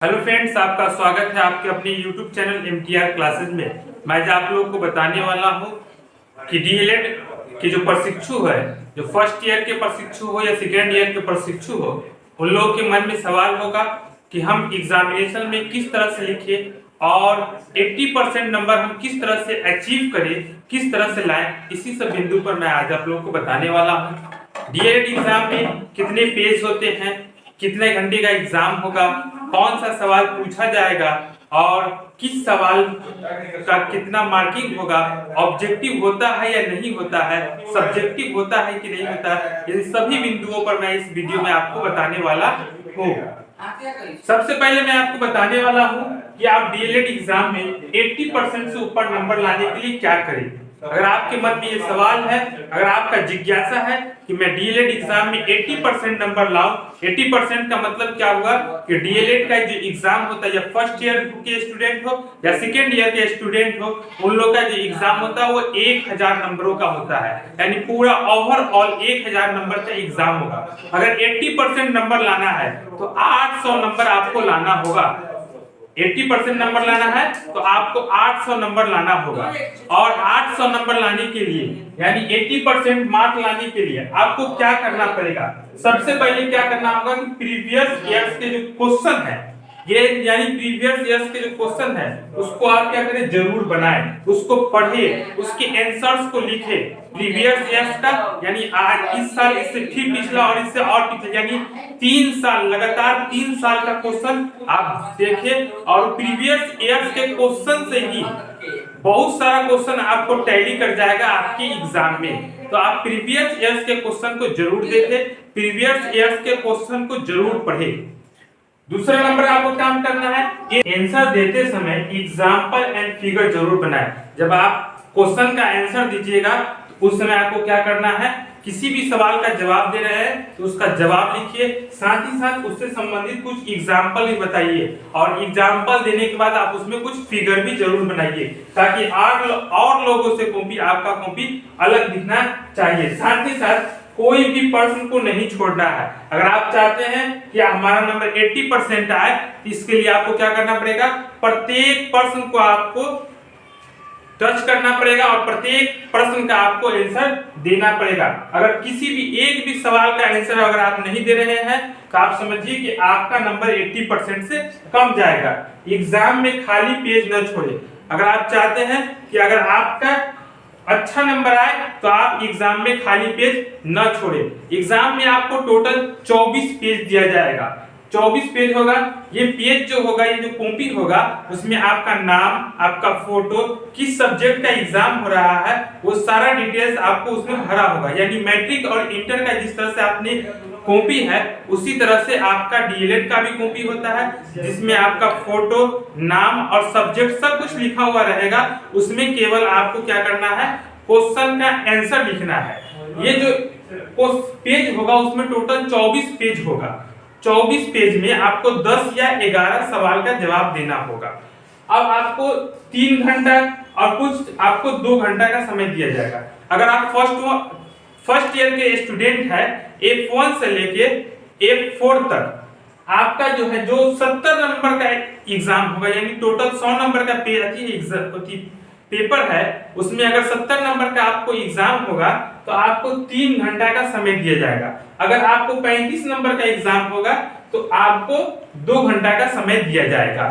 Hello friends, आपका स्वागत है आपके अपने YouTube चैनल MTR क्लासेस में। मैं आज आप लोगों को बताने वाला हूं कि डीएलएड के जो प्रशिक्षु है, जो फर्स्ट ईयर के प्रशिक्षु हो या सेकेंड ईयर के प्रशिक्षु हो, उन लोगों के मन में सवाल होगा कि हम एग्जामिनेशन में किस तरह से लिखें और 80% नंबर हम किस तरह से अचीव करें, किस तरह से लाएं। इसी सब बिंदु पर मैं आज आप लोगों को बताने वाला हूँ। डीएलएड एग्जाम में कितने पेज होते हैं, कितने घंटे का एग्जाम होगा, कौन सा सवाल पूछा जाएगा और किस सवाल का कितना मार्किंग होगा, ऑब्जेक्टिव होता है या नहीं होता है, सब्जेक्टिव होता है कि नहीं होता है, इन सभी बिंदुओं पर मैं इस वीडियो में आपको बताने वाला हूँ। सबसे पहले मैं आपको बताने वाला हूँ कि आप डीएलएड एग्जाम में 80% से ऊपर नंबर लाने के लिए क्या करें। अगर आपके मन में ये सवाल है, अगर आपका जिज्ञासा है कि मैं डीएलएड एग्जाम में 80% नंबर लाऊं, 80% का मतलब क्या हुआ कि डीएलएड का जो एग्जाम होता है, या फर्स्ट ईयर के स्टूडेंट हो या सेकेंड ईयर के स्टूडेंट हो, उन लोग का जो एग्जाम होता है वो 1000 नंबरों का होता है, यानी पूरा ओवरऑल 1000 नंबर का एग्जाम होगा। अगर 80% नंबर लाना है तो 800 नंबर आपको लाना होगा। 80% नंबर लाना है तो आपको 800 नंबर लाना होगा, और 800 नंबर लाने के लिए यानी 80% मार्क लाने के लिए आपको क्या करना पड़ेगा। सबसे पहले क्या करना होगा कि प्रीवियस ईयर्स के जो क्वेश्चन है, ये यानी प्रीवियस ईयर्स के जो क्वेश्चन है उसको आप क्या करें, जरूर बनाएं, उसको पढ़ें, उसके आंसर्स को लिखें। प्रीवियस ईयर्स का यानी आज इस साल, इससे ठीक पिछला और इससे और पिछले, यानी 3 साल लगातार 3 साल का क्वेश्चन आप देखें, और प्रीवियस ईयर्स के क्वेश्चन से ही बहुत सारा क्वेश्चन आपको टैली कर जाएगा आपके एग्जाम में। तो आप प्रीवियस ईयर्स के क्वेश्चन को जरूर देखें, प्रीवियस ईयर्स के क्वेश्चन को जरूर पढ़ें। दूसरा नंबर आपको काम करना है, आंसर देते समय एग्जाम्पल एंड फिगर जरूर बनाएं। जब आप क्वेश्चन का आंसर दीजिएगा तो उस समय आपको क्या करना है, किसी भी सवाल का जवाब दे रहे हैं तो उसका जवाब लिखिए, साथ ही साथ उससे संबंधित कुछ एग्जाम्पल भी बताइए, और एग्जाम्पल देने के बाद आप उसमें कुछ फिगर भी जरूर बनाइए, ताकि और लोगों से कॉपी, आपका कॉपी अलग दिखना चाहिए। साथ ही साथ कोई भी पर्सन को नहीं छोड़ना है। अगर आप चाहते हैं कि हमारा नंबर 80% आए तो इसके लिए आपको क्या करना पड़ेगा, प्रत्येक पर्सन को आपको टच करना पड़ेगा और प्रत्येक प्रश्न का आपको आंसर देना पड़ेगा। अगर किसी भी एक भी सवाल का आंसर अगर आप नहीं दे रहे हैं तो आप समझिए कि आपका नंबर 80% से कम जाएगा। एग्जाम में खाली पेज न छोड़े। अगर आप चाहते हैं कि अगर आपका अच्छा नंबर आए तो आप एग्जाम में खाली पेज न छोड़े। एग्जाम में आपको टोटल 24 पेज दिया जाएगा। 24 पेज होगा। ये पेज जो होगा, ये जो कॉपी होगा, उसमें आपका नाम, आपका फोटो, किस सब्जेक्ट का एग्जाम हो रहा है, वो सारा डिटेल्स आपको उसमें भरा होगा। यानी मैट्रिक और इंटर का जिस तरह से आपने कॉपी है, उसी तरह से आपका डीएलएड का भी कॉपी होता है, जिसमें आपका फोटो, नाम और सब्जेक्ट सब कुछ लिखा हुआ रहेगा। उसमें केवल आपको क्या करना है, क्वेश्चन का आंसर लिखना है। ये जो पेज होगा उसमें टोटल 24 पेज होगा। 24 पेज में आपको 10 या 11 सवाल का जवाब देना होगा। अब आपको 3 घंटा और कुछ आपको 2 घंटा का समय दिया जाएगा। अगर आप फर्स्ट ईयर के स्टूडेंट है, F1 से लेके F4 तक आपका जो है, जो 70 नंबर का एग्जाम होगा, यानी टोटल 100 नंबर का पेपर है, उसमें अगर 70 नंबर का आपको एग्जाम होगा तो आपको 3 घंटा का समय दिया जाएगा। अगर आपको 35 नंबर का एग्जाम होगा तो आपको 2 घंटा का समय दिया जाएगा।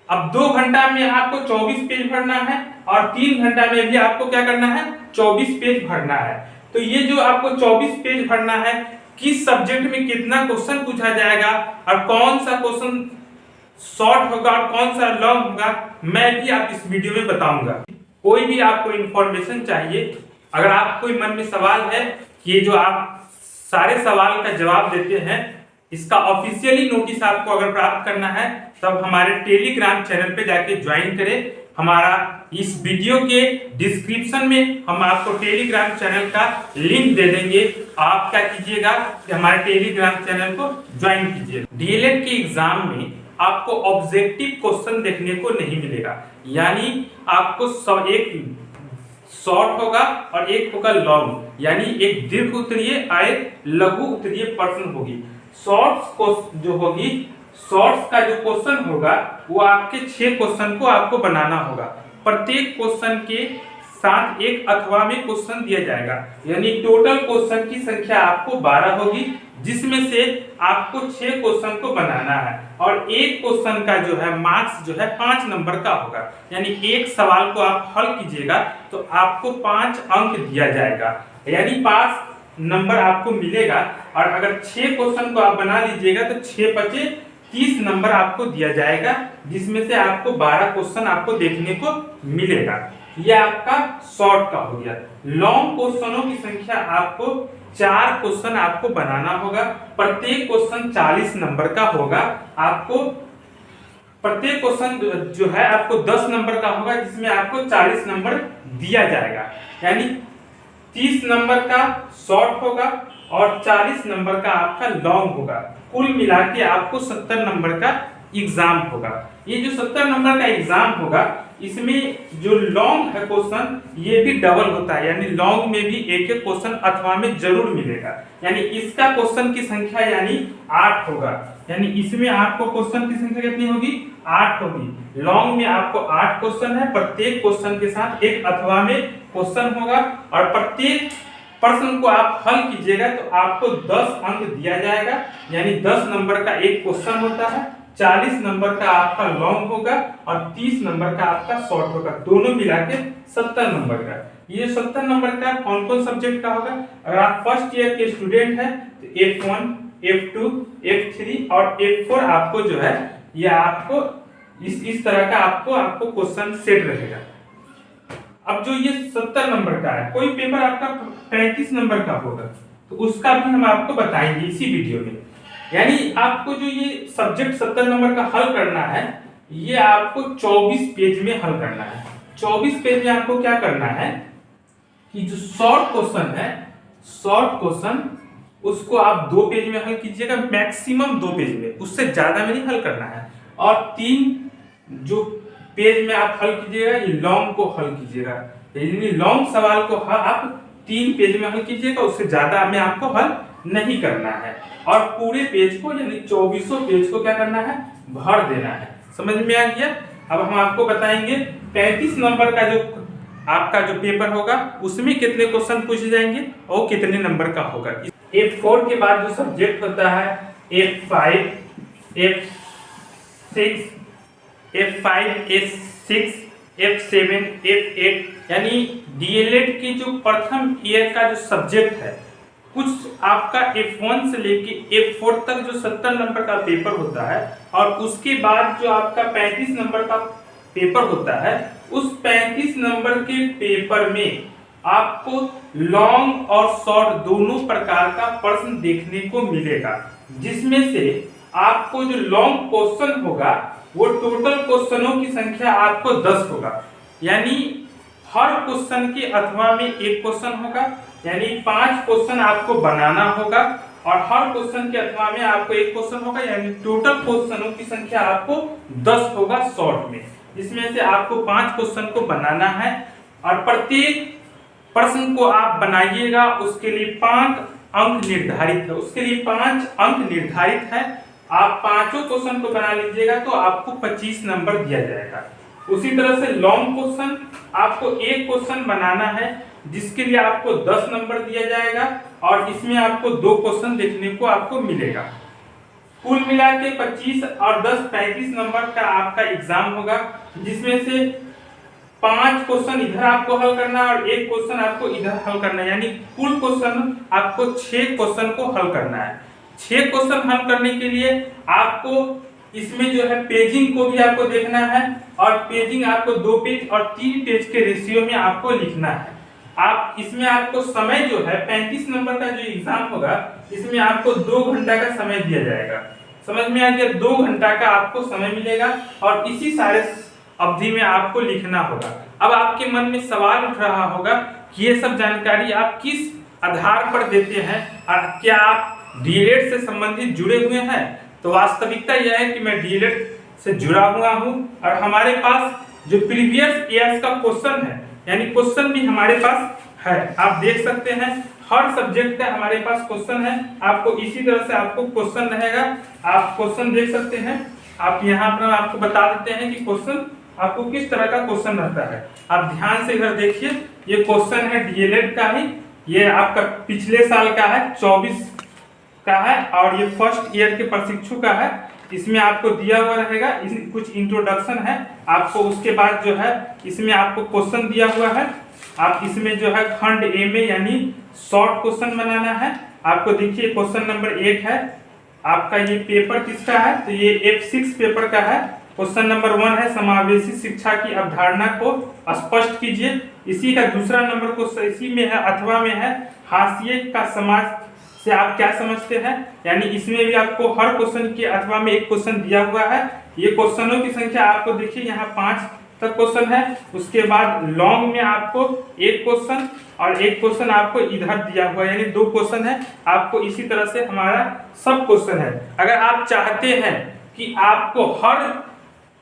अब 2 घंटा में आपको 24 पेज भरना है और 3 घंटा में भी आपको क्या करना है, 24 पेज भरना है। तो ये जो आपको 24 पेज भरना है, किस सब्जेक्ट में कितना क्वेश्चन पूछा जाएगा और कौन सा क्वेश्चन शॉर्ट होगा और कौन सा लॉन्ग होगा, मैं भी आप इस वीडियो में बताऊंगा। कोई भी आपको इंफॉर्मेशन चाहिए, अगर आपको मन में सवाल है कि ये जो आप सारे सवाल का जवाब देते हैं, इसका ऑफिशियली नोटिस आपको अगर प्राप्त करना है, तब हमारे टेलीग्राम चैनल पे जाके ज्वाइन करें। हमारा इस वीडियो के डिस्क्रिप्शन में हम आपको टेलीग्राम चैनल का लिंक दे देंगे। आप क्या कीजिएगा कि हमारे टेलीग्राम चैनल को ज्वाइन कीजिए। डीएलएड के एग्जाम में आपको ऑब्जेक्टिव क्वेश्चन देखने को नहीं मिलेगा, यानी आपको एक शॉर्ट होगा और एक होगा लॉन्ग, यानी एक दीर्घ उत्तरीय और एक लघु उत्तरीय प्रश्न होगी। शॉर्ट जो होगी, शॉर्ट्स का जो क्वेश्चन होगा वो आपके 6 क्वेश्चन को आपको बनाना होगा। प्रत्येक क्वेश्चन के साथ एक अथवा में क्वेश्चन दिया जाएगा, यानी टोटल क्वेश्चन की संख्या आपको 12 होगी, जिसमें से आपको 6 क्वेश्चन को बनाना है। और एक क्वेश्चन का जो है मार्क्स जो है 5 नंबर का होगा, यानी एक सवाल को आप हल कीजिएगा तो आपको 5 अंक दिया जाएगा, यानी 5 नंबर आपको मिलेगा। और अगर 6 क्वेश्चन को आप बना लीजिएगा तो 6 बचे 30 नंबर आपको दिया जाएगा, जिसमें से आपको 12 क्वेश्चन आपको देखने को मिलेगा। यह आपका शॉर्ट का हो गया। लॉन्ग क्वेश्चनों की संख्या आपको 4 क्वेश्चन आपको बनाना होगा। प्रत्येक क्वेश्चन 40 नंबर का होगा। आपको प्रत्येक क्वेश्चन जो है आपको 10 नंबर का होगा, जिसमें आपको 40 नंबर दिया जाएगा, यानी 30 नंबर का शॉर्ट होगा और 40 नंबर का आपका लॉन्ग होगा। कुल मिला के आपको 70 नंबर का एग्जाम होगा। ये जो 70 नंबर का एग्जाम होगा, इसमें जो लॉन्ग है क्वेश्चन ये भी डबल होता है, यानी लॉन्ग में भी एक एक क्वेश्चन अथवा में जरूर मिलेगा, यानी इसका क्वेश्चन की संख्या यानी 8 होगा। यानी इसमें आपको क्वेश्चन की संख्या कितनी होगी? 8 होगी। लॉन्ग में आपको 8 क्वेश्चन है, प्रत्येक क्वेश्चन के साथ एक अथवा में क्वेश्चन होगा और प्रत्येक प्रश्न को आप हल कीजिएगा तो आपको 10 अंक दिया जाएगा, यानी 10 नंबर का एक क्वेश्चन होता है। 40 नंबर का आपका लॉन्ग होगा और 30 नंबर का आपका शॉर्ट होगा, दोनों मिला के 70 नंबर का। ये 70 नंबर का कौन कौन सब्जेक्ट का होगा? अगर आप फर्स्ट ईयर के स्टूडेंट हैं तो F1, F2, F3 और F4 आपको जो है ये आपको इस तरह का आपको क्वेश्चन सेट रहेगा। अब जो ये 70 नंबर का है, कोई पेपर आपका 35 नंबर का होगा तो उसका भी हम आपको बताएंगे इसी वीडियो में। यानी आपको जो ये सब्जेक्ट 70 नंबर का हल करना है, ये आपको 24 पेज में हल करना है। 24 पेज में आपको क्या करना है कि जो शॉर्ट क्वेश्चन है, शॉर्ट क्वेश्चन उसको आप 2 पेज में हल कीजिएगा, मैक्सिमम 2 पेज में, उससे ज्यादा में नहीं हल करना है। और 3 जो पेज में आप हल कीजिएगा, ये लॉन्ग को हल कीजिएगा, यानी लॉन्ग सवाल को आप 3 पेज में हल कीजिएगा, उससे ज्यादा में आपको हल नहीं करना है। और पूरे पेज को यानी 24 पेज को क्या करना है? भर देना है। समझ में आ गया? अब हम आपको बताएंगे 35 नंबर का जो आपका जो पेपर होगा उसमें कितने क्वेश्चन पूछे जाएंगे और कितने नंबर का होगा। F4 के बाद जो सब्जेक्ट होता है F5, F6, F7, F8, यानी डीएलएड की जो प्रथम ईयर का जो सब्जेक्ट है, कुछ आपका F1 से लेके F4 तक जो 70 नंबर का पेपर होता है और उसके बाद जो आपका 35 नंबर का पेपर होता है, उस 35 नंबर के पेपर में आपको लॉन्ग और शॉर्ट दोनों प्रकार का प्रश्न देखने को मिलेगा, जिसमें से आपको जो लॉन्ग क्वेश्चन होगा वो टोटल क्वेश्चनों की संख्या आपको 10 होगा, यानी हर क्वेश्चन के अथवा में एक क्वेश्चन होगा, यानी 5 क्वेश्चन आपको बनाना होगा और हर क्वेश्चन के अथवा में आपको एक क्वेश्चन होगा, यानी टोटल क्वेश्चनों की संख्या आपको 10 होगा शॉर्ट में, जिसमें से आपको 5 क्वेश्चन को बनाना है और प्रत्येक प्रश्न को आप बनाइएगा, उसके लिए 5 अंक निर्धारित है, उसके लिए 5 अंक निर्धारित है। आप 5 क्वेश्चन को बना लीजिएगा तो आपको 25 नंबर दिया जाएगा। उसी तरह से लॉन्ग क्वेश्चन आपको एक क्वेश्चन बनाना है, जिसके लिए आपको 10 नंबर दिया जाएगा और इसमें आपको 2 क्वेश्चन देखने को आपको मिलेगा। कुल मिला के 25 और 10 35 नंबर का आपका एग्जाम होगा, जिसमें से 5 क्वेश्चन इधर आपको हल करना है और एक क्वेश्चन आपको इधर हल करना है, यानी कुल क्वेश्चन आपको 6 क्वेश्चन को हल करना है। 6 क्वेश्चन हल करने के लिए आपको इसमें जो है पेजिंग को भी आपको देखना है और पेजिंग आपको 2 पेज और 3 पेज के रेशियो में आपको लिखना है। आप इसमें आपको समय जो है 35 नंबर का जो एग्जाम होगा, इसमें आपको 2 घंटा का समय दिया जाएगा। समझ में आ गया? 2 घंटा का आपको समय मिलेगा और इसी सारे अवधि में आपको लिखना होगा। अब आपके मन में सवाल उठ रहा होगा कि ये सब जानकारी आप किस आधार पर देते हैं और क्या आप डीएलएड से संबंधित जुड़े हुए हैं? तो वास्तविकता यह है कि मैं डीएलएड से जुड़ा हुआ हूं और हमारे पास जो प्रीवियस ईयर्स का क्वेश्चन है, यानी क्वेश्चन भी हमारे पास है, आप देख सकते हैं हर सब्जेक्ट का हमारे पास क्वेश्चन है। आपको इसी तरह से आपको क्वेश्चन रहेगा, आप क्वेश्चन देख सकते हैं। आप यहाँ पर आपको बता देते हैं कि क्वेश्चन आपको किस तरह का क्वेश्चन रहता है। आप ध्यान से इधर देखिए, ये क्वेश्चन है डीएलएड का ही, ये आपका पिछले साल का है 24 का है, और ये फर्स्ट ईयर के प्रशिक्षु का है। इसमें आपको दिया हुआ रहेगा कुछ इंट्रोडक्शन है आपको, उसके बाद जो है इसमें आपको क्वेश्चन दिया हुआ है। आप इसमें जो है खंड ए में यानी शॉर्ट क्वेश्चन बनाना है। आपको देखिए क्वेश्चन नंबर 1 है आपका, ये पेपर किसका है, तो ये F6 पेपर का है। क्वेश्चन नंबर 1 है समावेशी शिक्षा की अवधारणा को स्पष्ट कीजिए। इसी का दूसरा नंबर क्वेश्चन इसी में है, अथवा में है, हाशिए का समाज से आप क्या समझते हैं। यानी इसमें भी आपको हर क्वेश्चन के अथवा में एक क्वेश्चन दिया हुआ है। ये क्वेश्चनों की संख्या आपको देखिए यहाँ 5 तक क्वेश्चन है। उसके बाद लॉन्ग में आपको एक क्वेश्चन और एक क्वेश्चन आपको इधर दिया हुआ है, यानी 2 क्वेश्चन है आपको। इसी तरह से हमारा सब क्वेश्चन है। अगर आप चाहते हैं कि आपको हर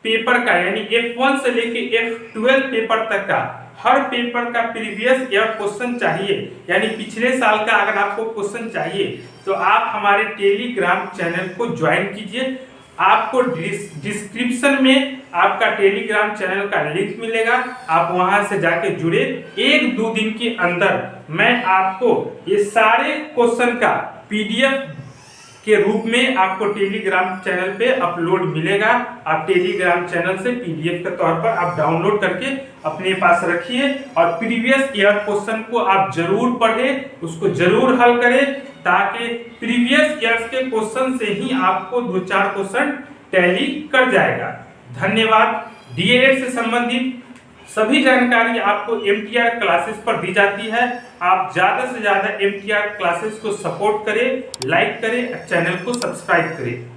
पेपर का यानी F1 से लेके F12 पेपर तक का हर पेपर का प्रीवियस ईयर क्वेश्चन चाहिए, यानी पिछले साल का अगर आपको क्वेश्चन चाहिए, तो आप हमारे टेलीग्राम चैनल को ज्वाइन कीजिए। आपको डिस्क्रिप्शन में आपका टेलीग्राम चैनल का लिंक मिलेगा, आप वहां से जाके जुड़े। 1-2 दिन के अंदर मैं आपको ये सारे क्वेश्चन का PDF के रूप में आपको टेलीग्राम चैनल पे अपलोड मिलेगा। आप टेलीग्राम चैनल से PDF के तौर पर आप डाउनलोड करके अपने पास रखिए, और प्रीवियस ईयर क्वेश्चन को आप जरूर पढ़ें, उसको जरूर हल करें, ताकि प्रीवियस ईयर के क्वेश्चन से ही आपको 2-4 क्वेश्चन टैली कर जाएगा। धन्यवाद। डीएलएड से संबंधित सभी जानकारी आपको MTR क्लासेस पर दी जाती है। आप ज्यादा से ज्यादा MTR क्लासेस को सपोर्ट करें, लाइक करें, चैनल को सब्सक्राइब करें।